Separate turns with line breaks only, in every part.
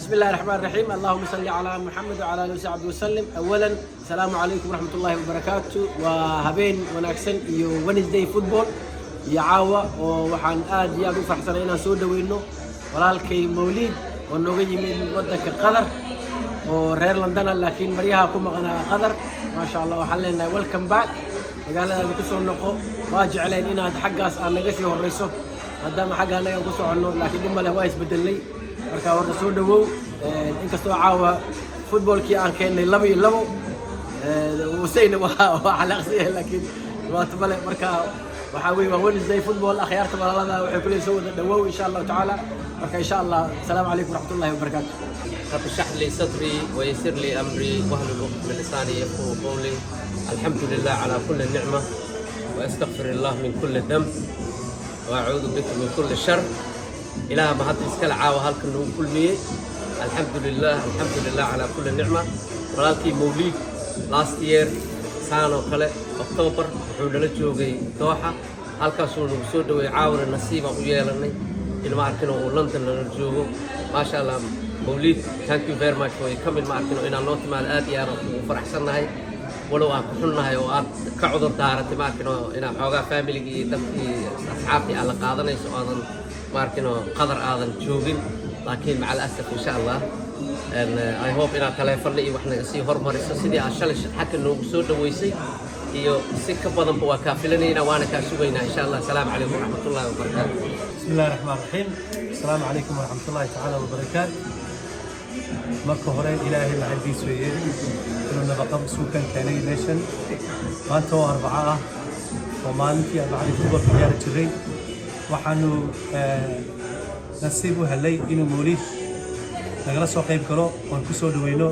بسم الله الرحمن الرحيم. اللهم صل على محمد وعلى اله وصحبه وسلم. اولا السلام عليكم ورحمه الله وبركاته. وهبين وناكسن iyo Wednesday football iyo caawa oo waxaan aad iyo aad u faraxsanahay inaan soo dhaweyno walaalkay Mawlid oo nooga yimid wadanka Qatar oo reer London laakiin maryaha ku maqnaa Qatar. ma sha Allah waxaan leenahay welcome back magaalada ku soo noqo. waa jecleen inaad xaggaas aan naga sii horeyso maadaama xagga anaga ku socono laakiin dib male waa isbedelay. marka warta soo dhawow inkastoo caawa footballkii aan keenay 2-2 وسينا وعلى غسيل لكن واتمنى مركا وحاوي Wednesday football اخيارته والله وحي كل يسوي دواوي ان شاء الله تعالى. مركا ان شاء الله. السلام عليكم ورحمه الله وبركاته.
رب اشرح لي صدري ويسر لي امري واحلل عقدة من لساني يفقهوا قولي. الحمد لله على كل النعمه واستغفر الله من كل ذنب واعوذ بك من كل شر. إله ما هاد إسكال عاوة هالكنه كل مية. الحمد لله على كل النعمة. ولكن موليد last year سنة وكله أكتوبر حول الجوجي دوحة هالكاسون وسود ويعاور النصيب ويالني إن ما أركنه لندن للجوجو. ما شاء الله موليد thank you very much for coming ما أركنه إن النوت مع الآتي أنا وفرح سنة هاي ولو أكحلنا هاي وأت كعذر دارت ما أركنه إن حوجا family دمتي أصحابي على قاضنا يسوعنا ما أركنه قدر آذن جوجين لكن مع الأسف إن شاء الله and I hope إن تلفون لي وإحنا نسي هرمر سيدي عشان حكي إنه سود ويسي iyo si ka badan baa ka filanayna waana ka sugaynaa insha Allah. Assalamu alaykum wa rahmatullahi wa barakatuh.
Bismillahir rahmanir rahim. Assalamu alaykum wa rahmatullahi ta'ala wa barakatuh. marka hore ilaahay la xadiis weeyay inuu nabaqab suukan keenay nation maanta oo arbaca ah oo maalintii arbacadii football ciyaar jiray waxaanu nasiib u helay inuu Mawlid nagala soo qayb galo oo ku soo dhaweyno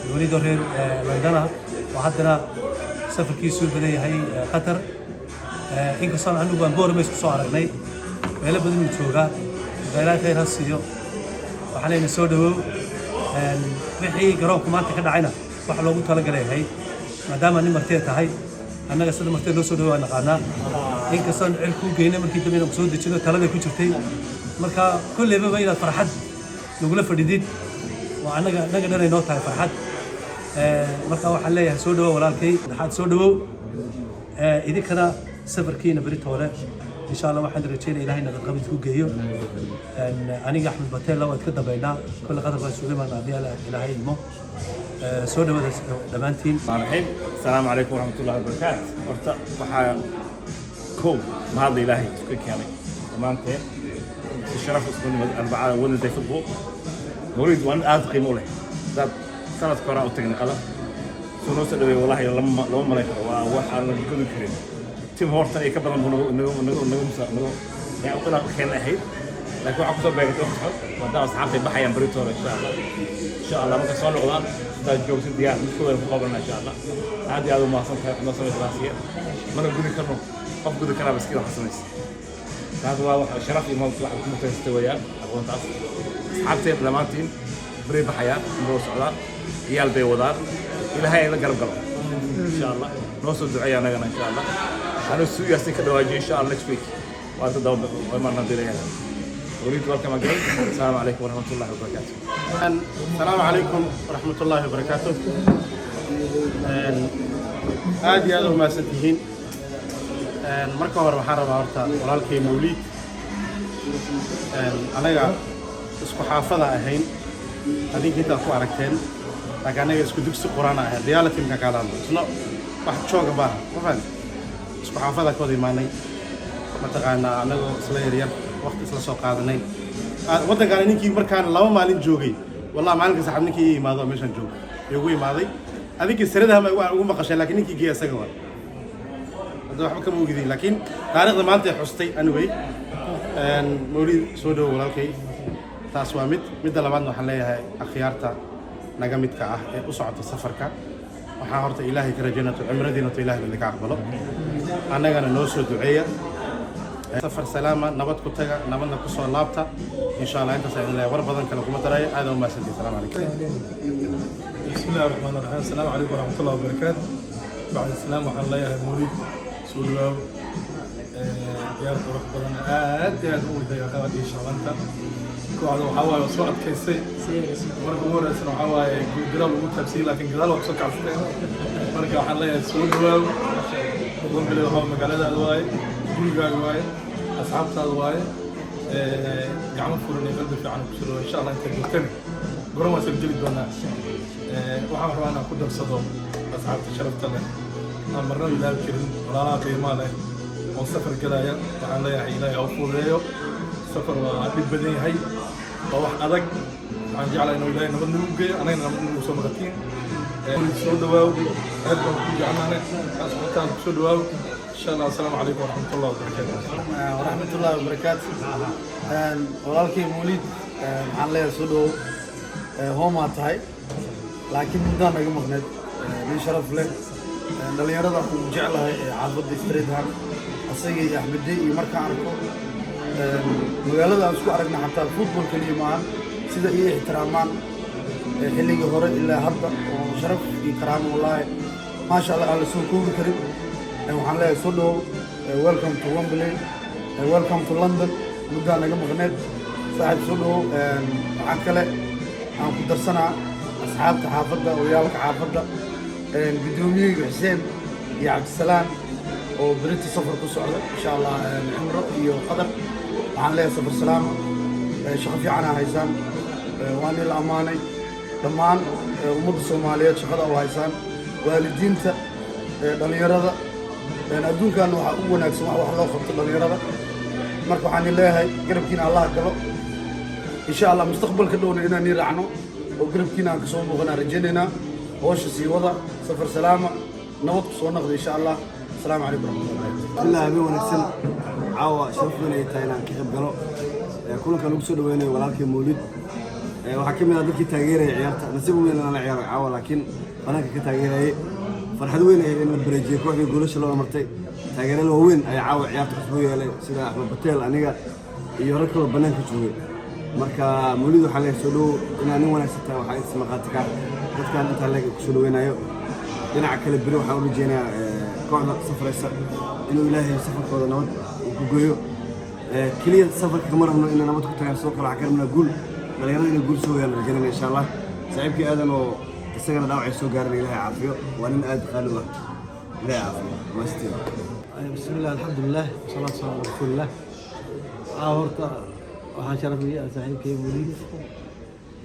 Mawlid oo reer London ah oo haddana safarkiisu badan yahay Qatar. inkastoo aanu baan boormeys ku soo aragnay meelo badan uu joogaa meelaha khayr hasiyo waxaan leeyahay soo dhawow wixii garoonka maanta ka dhacayna wax loogu talagalay maadaama nin martay tahay annaga sida martay loo soo dhawaa naqaanaa inkastoo cilku geynay markii dambe inuu soo dejino talada ku jirtay marka kulleeba bayna farxad nagula fadhidid waa annaga dhanay noo tahay farxad. marka waxaan leeyahay soo dhawow walaalkay dhaxaad soo dhawow idinkana safarkiina berito hore insha Allah waxaan rajaynayaa ilaahay naga qabid ku geeyo. aniga Axmed Batel waad ka dambeynaa kulli qadar baa Sulaymaan Abdiyaala ilaahay ilmo soo dhawaada dhamaantiin.
Assalamu alaykum wa rahmatullahi wa barakatuh. horta waxaa koob mahad ilaahay ka keenay dhamaanteen si sharaf isku nimad arbacada Wednesday football Mawlid waan aad qiimo leh dad sanad kora u tagnay qadar soo noo soo dhaweey wallahi lama malayn waa waxa la gudi karin tim horta ay ka badan nagu yaa u qala keenay ahayd laakiin waxa ku soo beegtay wada asxaabtay baxayaan berito insha Allah marka soo noqdaan dad joogsan diyaar mid kooda ku qabanaa insha Allah. aadi aad u maasan tahay xubno samay raasiya mana gudi karno qof gudi kara baskiil xasamaysa kaas waa wax sharaf iyo mawduuc wax ku mutaystay wayaan aqoontaas asxaabtay dhamaantiin bari baxayaan noo socdaan iyaal bay wadaan ilaahay la garab galo insha Allah noo soo duceeyaa anagana insha Allah. أنا سويا سكر واجي إن شاء الله next week وأتداوم وما نديرها. أريد welcome again. السلام عليكم ورحمة الله وبركاته.
السلام عليكم ورحمة الله وبركاته. آدي هذا ما سنتهين. مركب ورحارة بارتا ولكن موليد. أنا جا اسكو حافظة أهين. هذين كده أكو عركتين. لكن أنا اسكو دكس القرآن أهين. ديالة من كلام. شنو واحد شو كبار. ما فهمت. isku xaafada ka imaanay mataqaana anagu isla yariyar waqti isla soo qaadanay wadankan ninkii markaan 2 maalin joogay wallahi maalinka saxab ninkii imaado meeshan joog igu imaaday adinkii saradaha ma ugu maqashay laakiin ninkii geey asaga waa hada waxba kama ogidin laakiin taariikhda maanta xustay anyway Mawlid soo dhaw walaalkay taas waa midda labaadna waxaan leeyahay akhyaarta naga midka ah ee u socota safarka waxaan horta ilaahay ka rajaynaa cimradiina ilaahay idinka aqbalo annagana noo soo duceeya safar salaama nabad ku taga nabadna ku soo laabta insha Allah inta saayid war badan kale kuma daraayo aad u maasantii. Assalamu alaykum.
Bismillahir rahmanir rahim. Assalamu alaykum wa rahmatullahi wa barakatuh. ba'd salaam wa Allah ya Mawlid soo dhawow يا رب ربنا أدي هذا هو ذي قوات إن شاء الله
kooxda waxaa waaye waa soo adkaystay marka ugu horeysana waxaa waaye guuldaraa lagu taabsiyey laakiin gadaal waa kusoo kacsatay marka waxaan leeyahay soo dhawaaw Wembley waa magaaladaada waaye gurigaaga waaye asxaabtaada waaye gacmo furan iyo qalbi fiican ku soo insha Allah inta joogtaan garoon waa soo geli doonaa waxaan rabaa inaan ku darsado asxaabta sharafta leh aan marna ilaawi karin walaalaha qiimaha leh oo safar galaya waxaan leeyahay ilaahay oo fududeeyo safar waa dhib badan yahay waa wax adag waxaan jeclahay inuu ilaahay nabad nagu geeyo anagana nabad nagu soo noqotiin soo dhawaaw aad baan ku jeclaanay asxaabtaan soo dhawaaw insha Allah assalaamu calaykum waraxmatullahi wabarakaatuh
waraxmatullahi wabarakaatuh walaalkay Mawlid waxaan leeyahay soo dhawow hoomaa tahay laakiin muddaan naga maqneed nin sharaf leh dhalinyarada ku jeclahay xaafadda Streetham asaga iyo Axmedey iyo markaan arko magaalada aan isku aragna xataa football kaliya maahan sida ay ixtiraamaan xilligii hore ilaa hadda oo sharaf iyo karaamo wallaahi maasha Allah aan la soo koobi karin waxaan leeyahay soo dhawow welcome to Wembley welcome to London muddaan naga maqneed saaxiib soo dhawow waxaan kale aan ku darsanaa asxaabta xaafadda oyaalka xaafadda gudoomiyeyga Xuseen iyo Cabdisalaam oo berita safar ku socda insha Allah cumro iyo qadar waxaan leeyahay safar salaama shaqo fiican haysaan waan la amaanay dhammaan ummadda Soomaaliyeed shaqada oo haysaan waalidiinta dhalinyarada adduunkan waxa ugu wanaagsan wax loo qabto dhalinyarada marka waxaan leeyahay garabkiina Allah galo insha Allah mustaqbalka dhowna inaan raacno oo garabkiina aan ka soo muuqana rajaynayna hawsha sii wada safar salaama nabad ku soo noqdo insha Allah السلام عليكم ورحمة الله
الله أبي ونكسل عوا شرفنا يتاينا كيف قالوا كلنا كانوا بسود وين ولكن مولد وحكينا ذلك تغيير عيارته نسيبه من أنا عيار عوا لكن أنا كتغيير فرحت وين إن البريجي كوي يقولوا شلون مرتي تغيير له وين أي عوا عيارته شوية له سيدا أحمد بتيل أنا يركض بنان كشوي مركا مولد وحلي سلو إن أنا وانا ستة وحيد سمقاتك كان أنت لك شلو وين أيو أنا عكل البرو حاول جينا كوعنا سفر السر إنه إلهي سفر كذا نود وجوجو كلية سفر كمرة إنه إننا ما تكتر سوق العكر من الجول غيرنا نقول سويا رجعنا إن شاء الله سعيد كي آدم والسجن داوع سوق قارن إلهي عافية وأنا أد خلوه لا عافية ما استوى
بسم الله الحمد لله والصلاة على رسول الله أهورت وحشرت لي سعيد كي مولد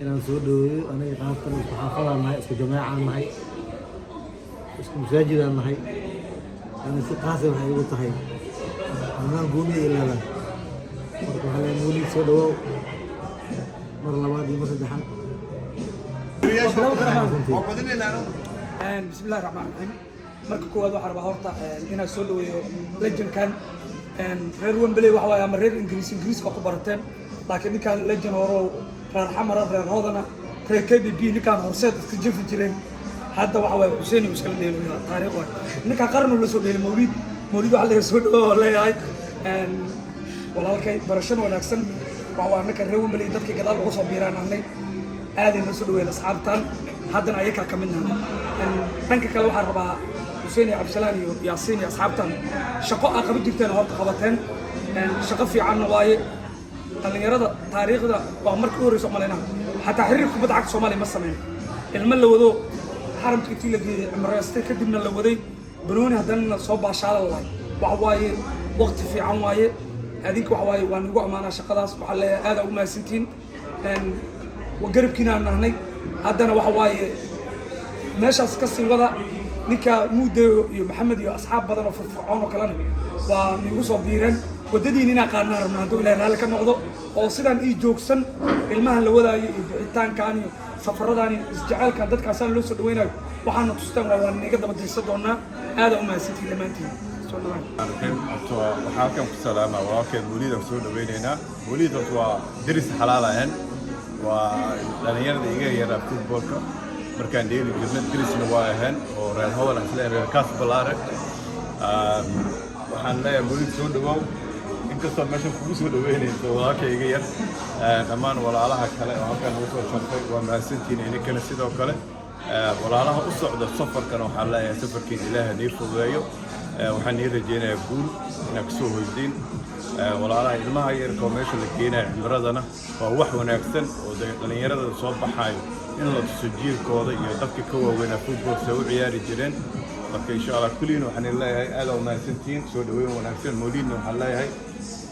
إن سود أنا قاعد حافظ معي اسم جماعة معي اسم مساجد معي أنا سقاسي waxay ugu tahay anaa goomiye ilaa marka waxa la muuli soo dhawow mar labaad iyo mar saddexaad
بسم الله الرحمن الرحيم marka koowaad waxaan rabaa horta inaan soo dhaweeyo legendkan reer Wembley waxa waaye ama reer Ingiriiska ku barateen laakiin ninkan legend horo reer xamar reer hoodana reer KBB ninkan horseed iska jifi jireen hadda waxa waaye Xuseen iyo iska leeyahay taariikh waa ninka qarno la soo dheelay Mawlid waxa la soo dhawo leeyahay walaalkay barashan wanaagsan waxa waa ninka reer Wembley dadka gadaal uga soo biiraanay aad ay soo dhaweeyay asxaabtan haddana ayaga ka midna dhanka kale waxaan rabaa Xuseen iyo Cabdisalaam iyo Yaasiin iyo asxaabtan shaqo aan qaban jirteen horta qabateen shaqo fiican waaye dhalinyarada taariikhda waa markii ugu horreysay Soomaaliya xataa xiriirka kubadda cagta Soomaaliya ma sameyn ilma la wado حرمت كتير لقي مرستي كدمنا لودي بنوني هذا صوب عشان الله وعواي وقت في عواي هذيك وعواي ونقع معنا شقلاص وحلا هذا وما سنتين وقرب كنا هنا هذا وعواي ماشي أسكسي وضع نكا مودة محمد يا أصحاب بدنا في فرعون وكلامه ونقصوا بيرن وددي لنا قارنا رمنا دول لنا لك النقطة وصلنا إيه جوكسن المهل ولا التان كاني سفرداني استعال كان دتك عشان لوسو دوينا وحنا تستمر وأنا قدام تيسدونا هذا وما سيتي لما أنتي
الحين وحاكم السلامة وراكب مولد وسود دوينا مولد وتوا درس حلالة هن ولأن يرد يجي فوتبول مركان ديل جبنا درس نوايا هن وريال هو لأن كاس بلارة وحنا مولد سود دوا inkastoo meesha kugu soo dhaweynayso walaalka iga yar dhammaan walaalaha kale oo halkan ugu soo sharfay waa mahadsantihiin idinkana sidoo kale walaalaha u socda safarkana waxaan leeyahay safarkiin ilaaha nii fududeeyo waxaan ii rajeynayaa guul inaad kasoo hoydiin walaalaha ilmaha yarka oo meesha la keenayo cimradana waa wax wanaagsan oo dhalinyarada soo baxayo in la tuso jiilkooda iyo dadka ka waaweynaa footballka u ciyaari jireen marka insha Allah kulliina waxaan leeyahay aad u mahadsantiin soo dhaweyn wanaagsan Mawlidna waxaan leeyahay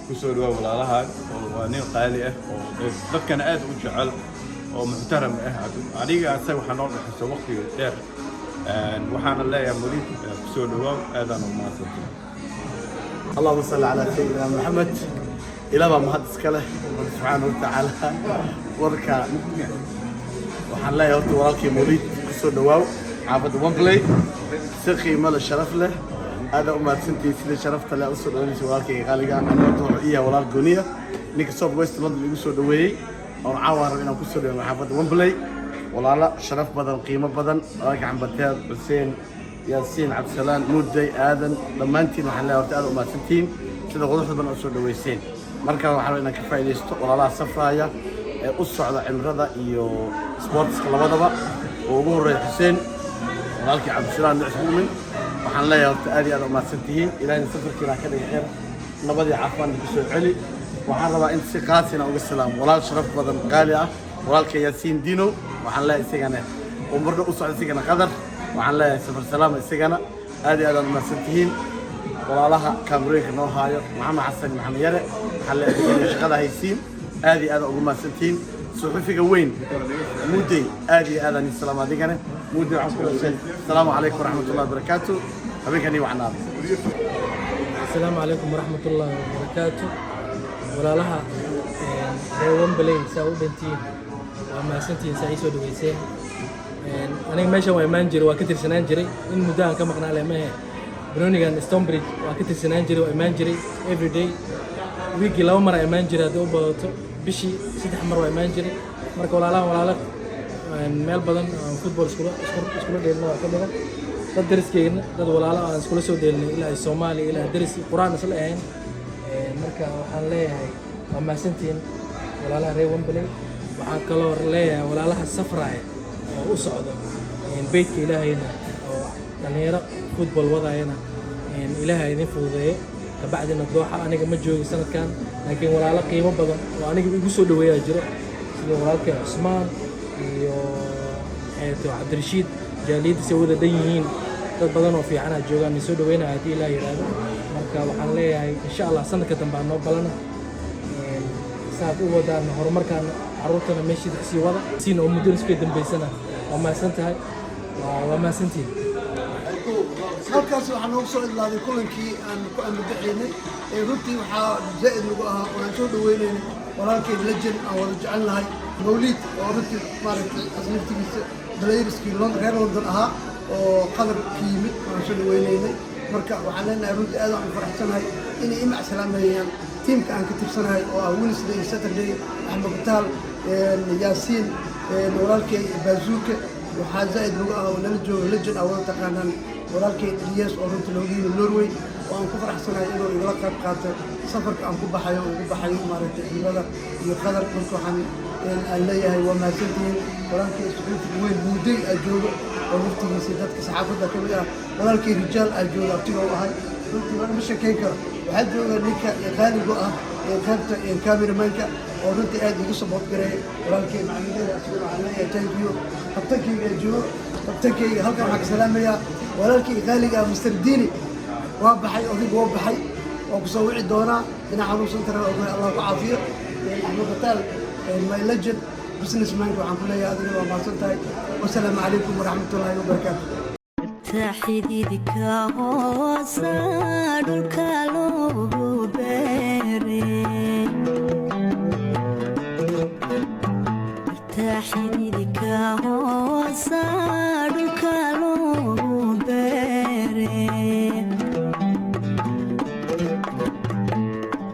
ku soo dhawaad walaalaha oo waa nin qaali ah oo dadkana aad u jecel oo muxtaram ah aniga asaga waxaan noo dhaxayso waqti dheer waxaan leeyahay Mawlid ku soo dhawaad aad u mahadsantiin
اللهم صل على سيدنا محمد إلى ما مهد سكله سبحانه وتعالى وركا وحن لا يوتي وراكي مريد كسر دواو عبد ومبلي سخي مال الشرف له هذا أمات سنتي سيد شرفت له أسر دوني وراكي غالقا أنا أطلع إياه ولا الجونية نيك صوب ويست لندن يقصر دوي أو عوار إنه كسر دوي عبد ومبلي ولا لا شرف بدن قيمة بدن راجع عن بتال حسين ياسين عبد السلام مودي آذن لما أنتي نحن لا ورتقال وما سنتين سيدا غضوح بن أسود ويسين مركز وحاولنا كفاية ليستو ولا لا صفرايا أسو على عمرضة إيو سبورتس كلابادبا وقول ري حسين ولالكي عبد السلام نعس مؤمن وحن لا ورتقال أنا وما سنتين إلى أن سفر كنا كده خير نبدي عفوان بسوء علي وحن ربا أنت سيقاتنا وقسلام ولا شرف بدن غالية ولالكي ياسين دينو وحن لا يسيقنا ومرنا أسو على سيقنا قدر waxaan leeyahay safar salaam isagana aad iyo aad u mahadsantihiin walaalaha kaamrooyinka noo haayo maxamed xasan maxamed yare waxaan leeyahay shaqada haysiin aad iyo aad ugu mahadsantihiin suxufiga weyn mudday aad iyo aad aan salaam adigana mudday waxaan ku leeyahay assalaamu calaykum waraxmatullahi wabarakaatu habeenkani wacnaa
السلام عليكم ورحمة الله وبركاته walaalaha Wembley saa u dhantiin waa mahadsantihiin saa ii soo dhaweyseen aniga meeshan waa imaan jiray waa ka tirsanaan jiray in muddo aan ka maqnaa leemahe Brownigan Stonebridge waa ka tirsanaan jiray waa imaan jiray every day weekii 2 mar imaan jiray haddii u badato bishii 3 mar waa imaan jiray marka walaalo meel badan aan football iskula dheelno waa ka badan dad dariskeyna dad walaalo aan iskula soo dheelnay ilaa Soomaaliya ilaa daris Quraan isla ahayn marka waxaan leeyahay waa mahadsantihiin walaalaha reer Wembley waxaan kaloo leeyahay walaalaha safraaya oo u socdo beedka ilaahayna oo dhalinyaro football wadayana ilaahay idin fududeeyo kabacdina dooxa aniga ma joogi sanadkan laakiin walaalo qiimo badan oo aniga igu soo dhaweeyaa jiro sida walaalkay Cusmaan iyo Cabdirashiid jaaliyada si wada dhan yihiin dad badan oo fiican ah joogaan soo dhaweynaya hadii ilaahay yiraahdo marka waxaan leeyahay insha Allah sanadka dambe aan noo balana saad u wadaan horumarkan caruurtana meeshii sii wada siina oo muddo isku dambeysana waa maasantahay waa maasantiin
halkaas waxaan ugu soo idlaaday kulankii aan ku amadaxaynay runtii waxaa zaa'id lagu ahaa waan soo dhaweynaynay walaalkay legend aan wada jecelnahay Mawlid oo runtii maaragtay asnaftigiisa playerskii reer London ahaa oo qadar ka yimid waan soo dhaweynaynay marka waxaan leenahay runtii aad aan faraxsanahay inay imac salaameeyaan tiimka aan ka tirsanahay oo ah Wednesday iyo Saturday Axmed Bataal Yaasiin walaalkay Baazuuka waxaa zaa'id lagu ahaa oo nala joogo legend aan wada taqaanaan walaalkay Ilyas oo runtii looga yimid Norway waan ku faraxsanahay inuu igala qayb qaato safarka aan ku baxayo maaragtay cimilada iyo qadar marka waxaan aan leeyahay waa mahadsantihiin walaalkay suxufiga weyn mudday aa joogo oo naftigiisa dadka saxaafadda ka mid ah walaalkay rijaal aa jooga abtiga u ahay runtii waan ma sheekayn karo waxaa jooga ninka qaaligo ah qaybta cameramanka oo runtii aad igu support gareey walaalkay macalimiinta asagoo waxaan leeyahay thank you kabtankayga joogo kabtankayga halkan waxaan ka salaamayaa walaalkay qaaliga ah Mr. Dini waa baxay adigu waa baxay oo ku soo wici doonaa dhinaca xanuunsan taray oo Allah ku caafiyo Axmed Bataal my legend businessman waxaan ku leeyahay adiga waa mahadsantahay wassalaamu calaykum waraxmatullaahi wabarakaatuh
تحديدك وصادك لو بيري تحديدك وصادك لو بيري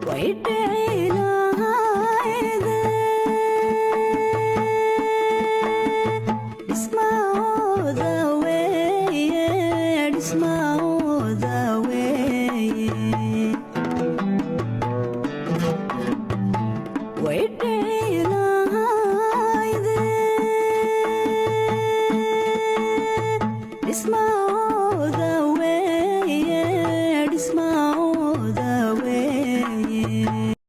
ويدعي لها wait